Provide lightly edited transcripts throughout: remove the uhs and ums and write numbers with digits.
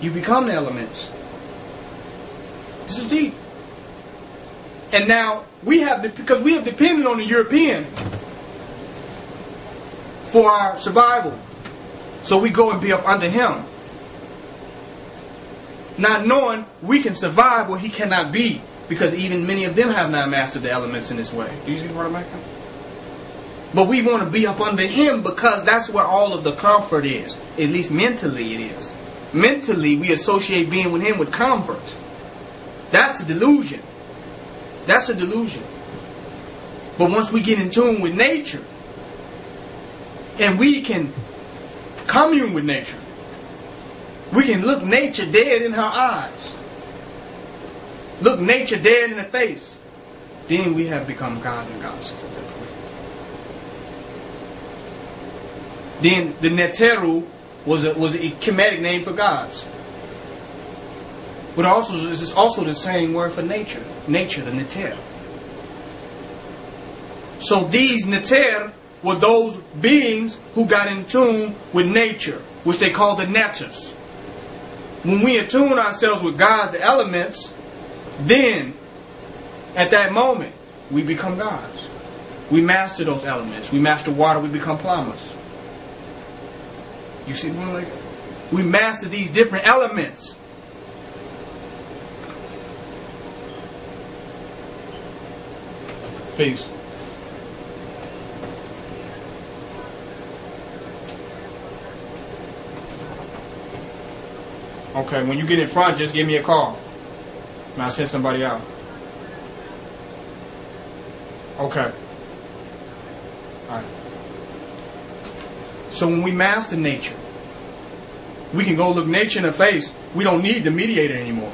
You become the elements. This is deep. And now because we have depended on the European for our survival. So we go and be up under him. Not knowing we can survive where he cannot be. Because even many of them have not mastered the elements in this way. Do you see what I'm making? But we want to be up under him because that's where all of the comfort is. At least mentally it is. Mentally we associate being with him with comfort. That's a delusion. That's a delusion. But once we get in tune with nature, and we can commune with nature, we can look nature dead in her eyes, look nature dead in the face, then we have become gods and goddesses at that point. Then the Neteru was a Kemetic name for gods. But it's also the same word for nature. Nature, the Neter. So these Neter were those beings who got in tune with nature, which they call the Neters. When we attune ourselves with God, the elements, then at that moment we become gods. We master those elements. We master water, we become plumbers. You see what I'm like? We master these different elements. Peace. Okay, when you get in front, just give me a call. And I'll send somebody out. Okay. Alright. So when we master nature, we can go look nature in the face. We don't need the mediator anymore,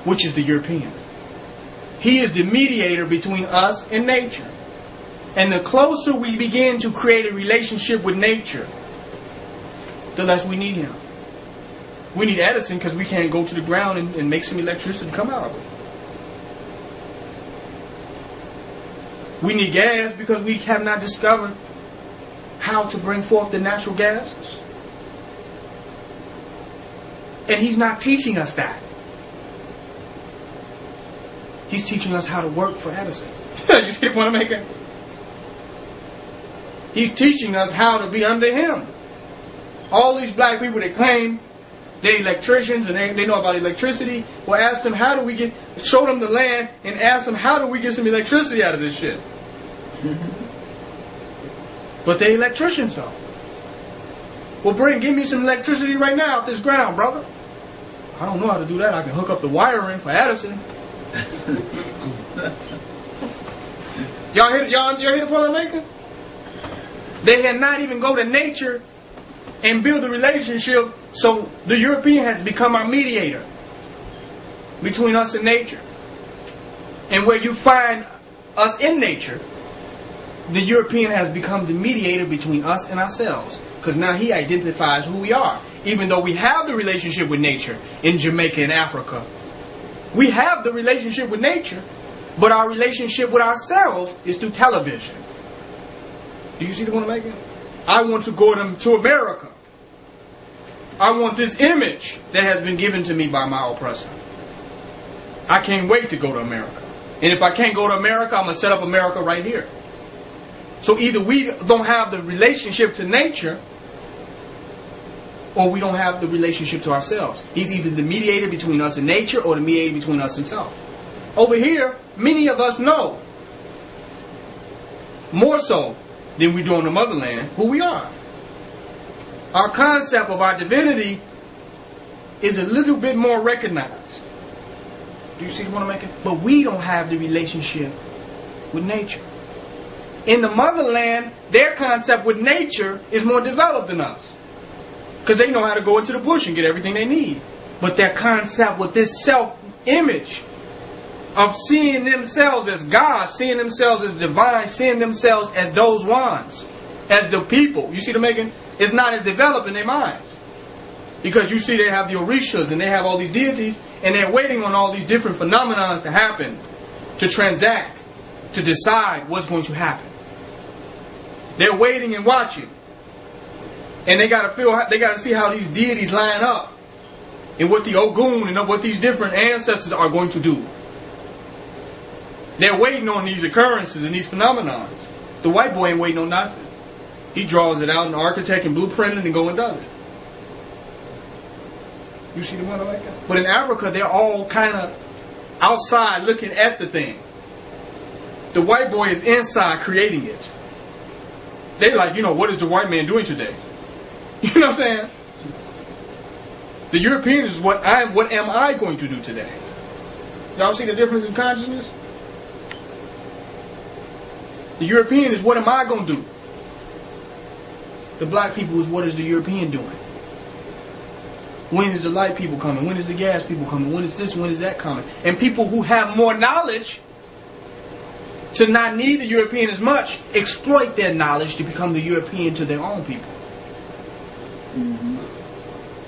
which is the European. He is the mediator between us and nature. And the closer we begin to create a relationship with nature, the less we need him. We need Edison because we can't go to the ground and make some electricity come out of it. We need gas because we have not discovered how to bring forth the natural gases. And he's not teaching us that. He's teaching us how to work for Edison. You see what I'm making? He's teaching us how to be under him. All these black people that claim they're electricians and they know about electricity, well, ask them how do we get, show them the land and ask them how do we get some electricity out of this shit. But they're electricians though. Well, give me some electricity right now out this ground, brother. I don't know how to do that. I can hook up the wiring for Edison. Y'all hear the point I'm making? They had not even go to nature and build a relationship, so the European has become our mediator between us and nature. And where you find us in nature, the European has become the mediator between us and ourselves. Because now he identifies who we are. Even though we have the relationship with nature in Jamaica and Africa. We have the relationship with nature, but our relationship with ourselves is through television. Do you see the point I'm making? I want to go to America. I want this image that has been given to me by my oppressor. I can't wait to go to America. And if I can't go to America, I'm going to set up America right here. So either we don't have the relationship to nature, or we don't have the relationship to ourselves. He's either the mediator between us and nature, or the mediator between us and self. Over here, many of us know, more so than we do on the motherland, who we are. Our concept of our divinity is a little bit more recognized. Do you see what I'm making? But we don't have the relationship with nature. In the motherland, their concept with nature is more developed than us. Because they know how to go into the bush and get everything they need. But their concept with this self-image of seeing themselves as God, seeing themselves as divine, seeing themselves as those ones, as the people, you see the making? It's not as developed in their minds. Because you see they have the Orishas and they have all these deities and they're waiting on all these different phenomena to happen, to transact, to decide what's going to happen. They're waiting and watching. And they got to see how these deities line up. and what the Ogun and what these different ancestors are going to do. They're waiting on these occurrences and these phenomena. The white boy ain't waiting on nothing. He draws it out in architect and blueprint it and go and does it. You see the one like that? But in Africa, they're all kind of outside looking at the thing. The white boy is inside creating it. They're like, what is the white man doing today? You know what I'm saying? The European is what am I going to do today? Y'all see the difference in consciousness? The European is what am I going to do? The black people is what is the European doing? When is the light people coming? When is the gas people coming? When is this? When is that coming? And people who have more knowledge to not need the European as much exploit their knowledge to become the European to their own people. Mm-hmm.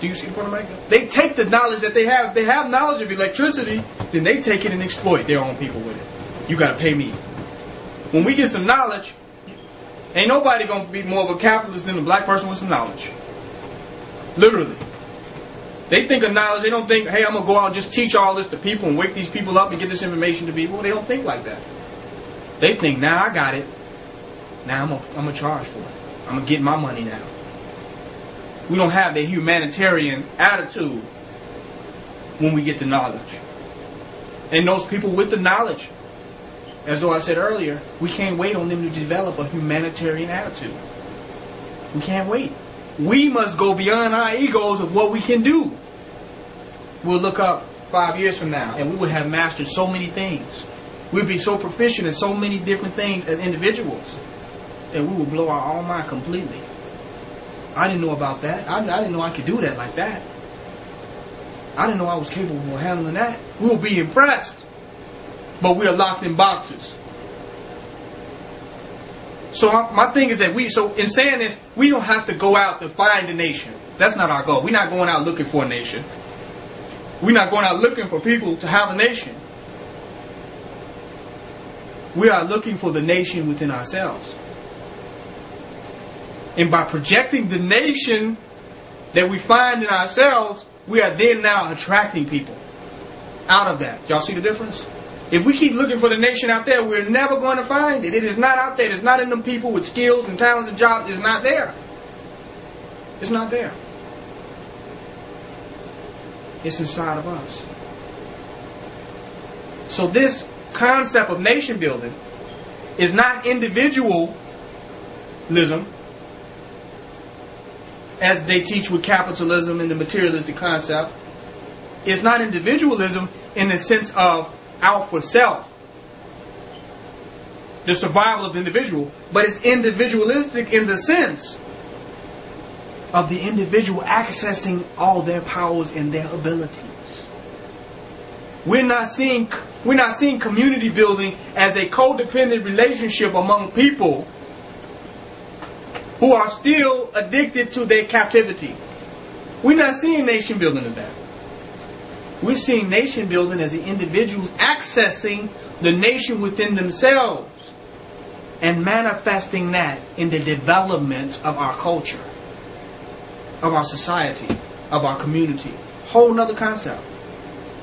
Do you see the point I'm making? They take the knowledge that they have. If they have knowledge of electricity, then they take it and exploit their own people with it. You got to pay me. When we get some knowledge, ain't nobody going to be more of a capitalist than a black person with some knowledge. Literally. They think of knowledge. They don't think, hey, I'm going to go out and just teach all this to people and wake these people up and get this information to people. They don't think like that. They think, now I got it. Now I'm going to charge for it. I'm going to get my money now. We don't have the humanitarian attitude when we get the knowledge. And those people with the knowledge, as though I said earlier, we can't wait on them to develop a humanitarian attitude. We can't wait. We must go beyond our egos of what we can do. We'll look up 5 years from now and we would have mastered so many things. We'll be so proficient in so many different things as individuals that we will blow our own mind completely. I didn't know about that. I didn't know I could do that like that. I didn't know I was capable of handling that. We will be impressed. But we are locked in boxes. So my thing is that in saying this, we don't have to go out to find a nation. That's not our goal. We're not going out looking for a nation. We're not going out looking for people to have a nation. We are looking for the nation within ourselves. And by projecting the nation that we find in ourselves, we are then now attracting people out of that. Y'all see the difference? If we keep looking for the nation out there, we're never going to find it. It is not out there. It's not in them people with skills and talents and jobs. It's not there. It's not there. It's inside of us. So this concept of nation building is not individualism, as they teach with capitalism and the materialistic concept. It's not individualism in the sense of out for self, the survival of the individual, but it's individualistic in the sense of the individual accessing all their powers and their abilities. We're not seeing community building as a codependent relationship among people who are still addicted to their captivity. We're not seeing nation building as that. We're seeing nation building as the individuals accessing the nation within themselves and manifesting that in the development of our culture, of our society, of our community. Whole nother concept.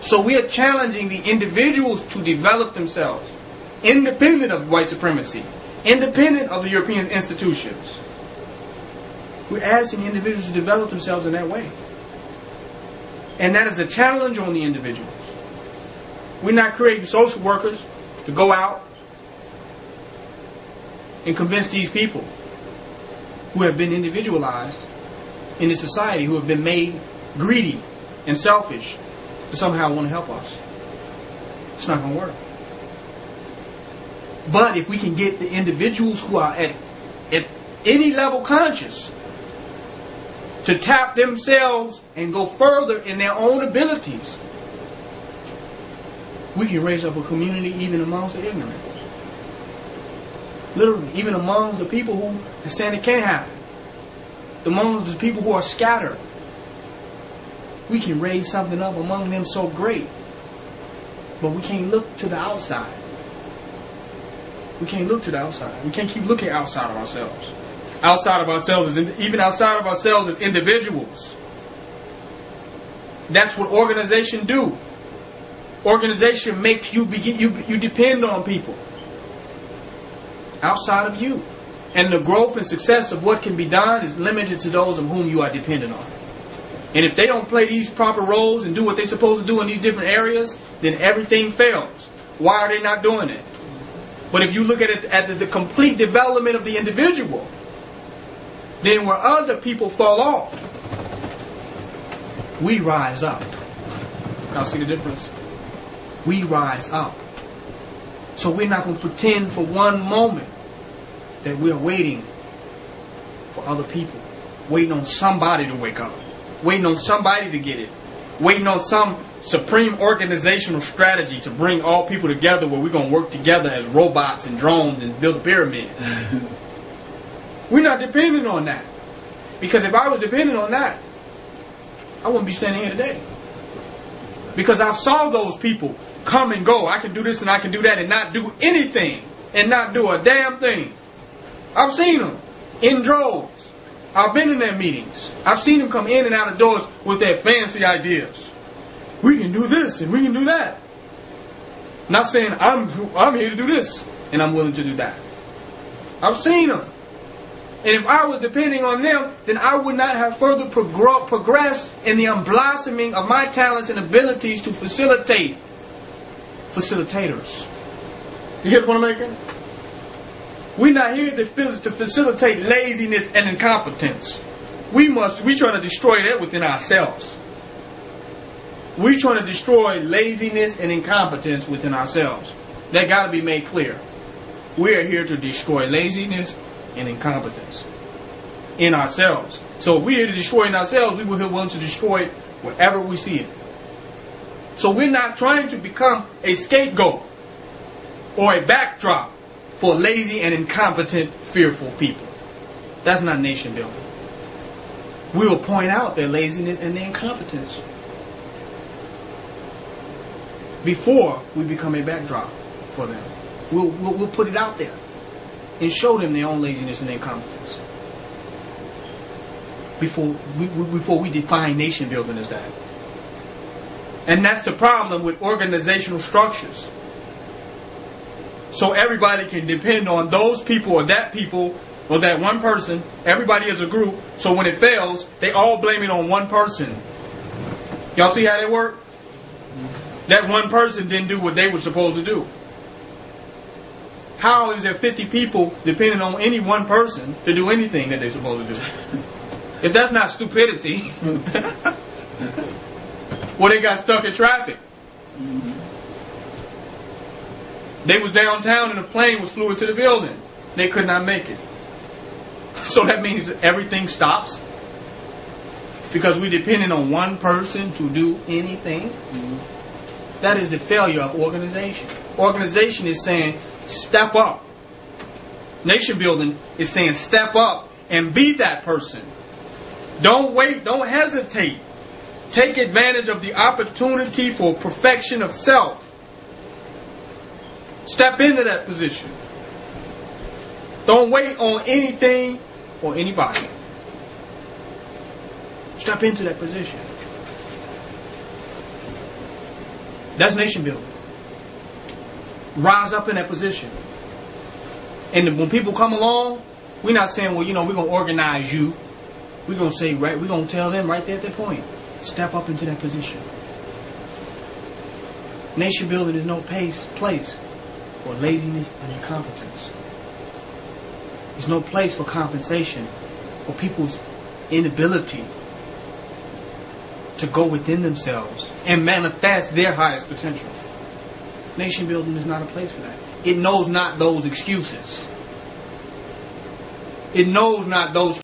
So we are challenging the individuals to develop themselves, independent of white supremacy, independent of the European institutions. We're asking individuals to develop themselves in that way. And that is a challenge on the individuals. We're not creating social workers to go out and convince these people who have been individualized in this society, who have been made greedy and selfish, to somehow want to help us. It's not going to work. But if we can get the individuals who are at any level conscious to tap themselves and go further in their own abilities, we can raise up a community even amongst the ignorant. Literally, even amongst the people who are saying it can't happen. Amongst the people who are scattered. We can raise something up among them so great. But we can't look to the outside. We can't look to the outside. We can't keep looking outside of ourselves. Outside of ourselves, even outside of ourselves as individuals. That's what organization do. Organization makes you depend on people outside of you. And the growth and success of what can be done is limited to those of whom you are dependent on. And if they don't play these proper roles and do what they're supposed to do in these different areas, then everything fails. Why are they not doing it? But if you look at it at the complete development of the individual, then where other people fall off, we rise up. Y'all see the difference? We rise up. So we're not going to pretend for one moment that we're waiting for other people, waiting on somebody to wake up, waiting on somebody to get it, waiting on some supreme organizational strategy to bring all people together where we're going to work together as robots and drones and build a pyramid. We're not dependent on that. Because if I was dependent on that, I wouldn't be standing here today. Because I've saw those people come and go. I can do this and I can do that and not do anything. And not do a damn thing. I've seen them in droves. I've been in their meetings. I've seen them come in and out of doors with their fancy ideas. We can do this and we can do that. Not saying I'm here to do this and I'm willing to do that. I've seen them. And if I was depending on them, then I would not have further progressed in the unblossoming of my talents and abilities to facilitate facilitators. You get the point I'm making? We're not here to facilitate laziness and incompetence. We're trying to destroy that within ourselves. We're trying to destroy laziness and incompetence within ourselves. That got to be made clear. We're here to destroy laziness and incompetence in ourselves. So if we're here to destroy in ourselves, we will be willing to destroy it wherever we see it. So we're not trying to become a scapegoat or a backdrop for lazy and incompetent, fearful people. That's not nation building. We will point out their laziness and their incompetence before we become a backdrop for them. We'll put it out there and show them their own laziness and their incompetence before we define nation building as that. And that's the problem with organizational structures. So everybody can depend on those people or that one person, everybody as a group, so when it fails, they all blame it on one person. Y'all see how that work? That one person didn't do what they were supposed to do. How is there 50 people depending on any one person to do anything that they're supposed to do? If that's not stupidity, well, they got stuck in traffic. They was downtown and the plane was flew into the building. They could not make it. So that means everything stops because we depended on one person to do anything. That is the failure of organization. Organization is saying, step up. Nation building is saying, step up and be that person. Don't wait. Don't hesitate. Take advantage of the opportunity for perfection of self. Step into that position. Don't wait on anything or anybody. Step into that position. That's nation building. Rise up in that position. And when people come along, we're not saying, well, we're going to organize you. We're going to say, right, we're going to tell them right there at that point. Step up into that position. Nation building is no place for laziness and incompetence. There's no place for compensation for people's inability to go within themselves and manifest their highest potential. Nation building is not a place for that. It knows not those excuses. It knows not those